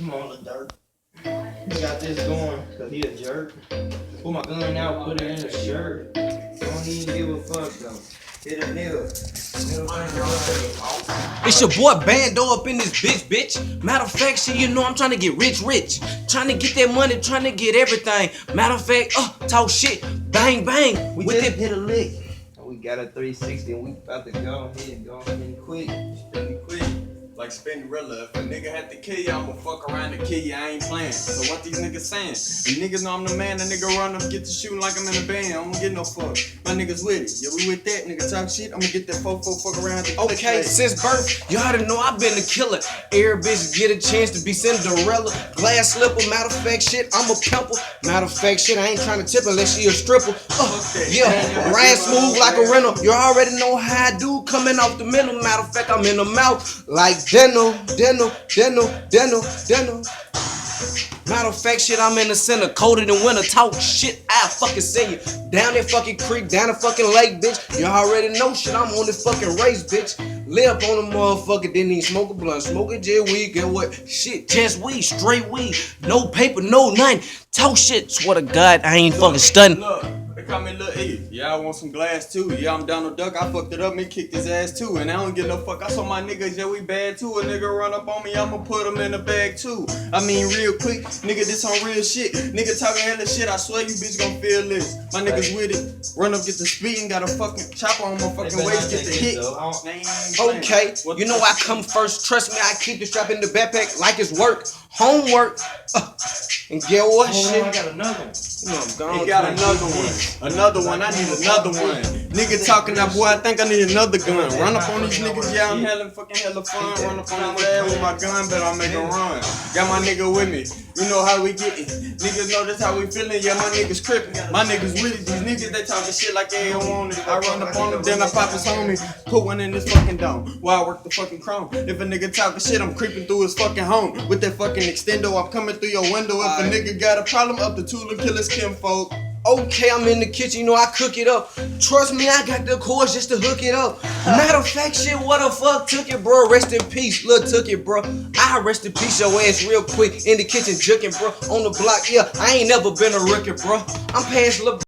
Come on, the dirt. He got this going, cause he a jerk. Pull my gun out, put it in a shirt. Don't even give a fuck though. Hit a nail. It's your boy Bando up in this bitch. Matter of fact, shit, you know I'm trying to get rich. Trying to get that money, trying to get everything. Matter of fact, talk shit, bang, bang. We just hit a lick. We got a 360 and we about to go ahead and quit. Spend it quick, like Spinderella. If a nigga had to kill you, I'ma fuck around and kill you. I ain't playing. So what these niggas saying? The niggas know I'm the man. The nigga run up, get to shooting like I'm in a band. I don't get no fuck. My niggas with it. Yeah, we with that. Nigga talk shit. I'ma get that fofo fuck around. Okay, since birth, you already know I've been the killer. Every bitch get a chance to be Cinderella. Glass slipper, matter of fact, shit, I'm a pimple. Matter of fact, shit, I ain't trying to tip unless she a stripper. Yeah, ride smooth like a rental. You already know how I do, coming off the middle. Matter of fact, I'm in the mouth like dental. Matter of fact, shit, I'm in the center, colder than winter. Talk shit, I fucking say you. Down that fucking creek, down the fucking lake, bitch. You already know shit, I'm on this fucking race, bitch. Live up on the motherfucker, didn't even smoke a blunt. Smoke a jet weed, get what? Shit, just weed, straight weed. No paper, no nothing. Talk shit, swear to God, I ain't fucking stunning. Look, they call me Lil E. Yeah, I want some glass too. Yeah, I'm Donald Duck. I fucked it up and kicked his ass too. And I don't give no fuck. I saw my niggas, yeah, we bad too. A nigga run up on me, I'ma put him in the bag too. I mean, real quick, nigga, this on real shit. Nigga talking hella shit, I swear you bitch gon' feel this. My niggas with it. Run up, get the speeding, got a fucking chopper on my fucking waist, get the hit. Okay, you know I come first. Trust me, I keep the strap in the backpack like it's work. Homework. And get what shit? I got another one. You know I'm gone. He got another one. Another one. I need another one. Nigga talking that boy, I think I need another gun. Run up on these niggas, yeah, I'm hella fun. Run up on his ass with my gun, but I'll make a run. Got my nigga with me. You know how we get it. Niggas know that's how we feeling. Yeah, my niggas crippin'. My niggas with it. These niggas, they talking shit like they don't want it. I run up on them, then I pop his homie. Put one in this fucking dome while I work the fucking chrome. If a nigga talking shit, I'm creeping through his fucking home. With that fucking extendo, I'm coming through your window. If a nigga got a problem, up the tool and kill his kinfolk. Okay, I'm in the kitchen, you know I cook it up. Trust me, I got the cords just to hook it up. Matter of fact, shit, what the fuck took it, bro? Rest in peace, Lil took it, bro. I rest in peace your ass real quick. In the kitchen juking, bro. On the block, yeah, I ain't never been a rookie, bro. I'm past Lil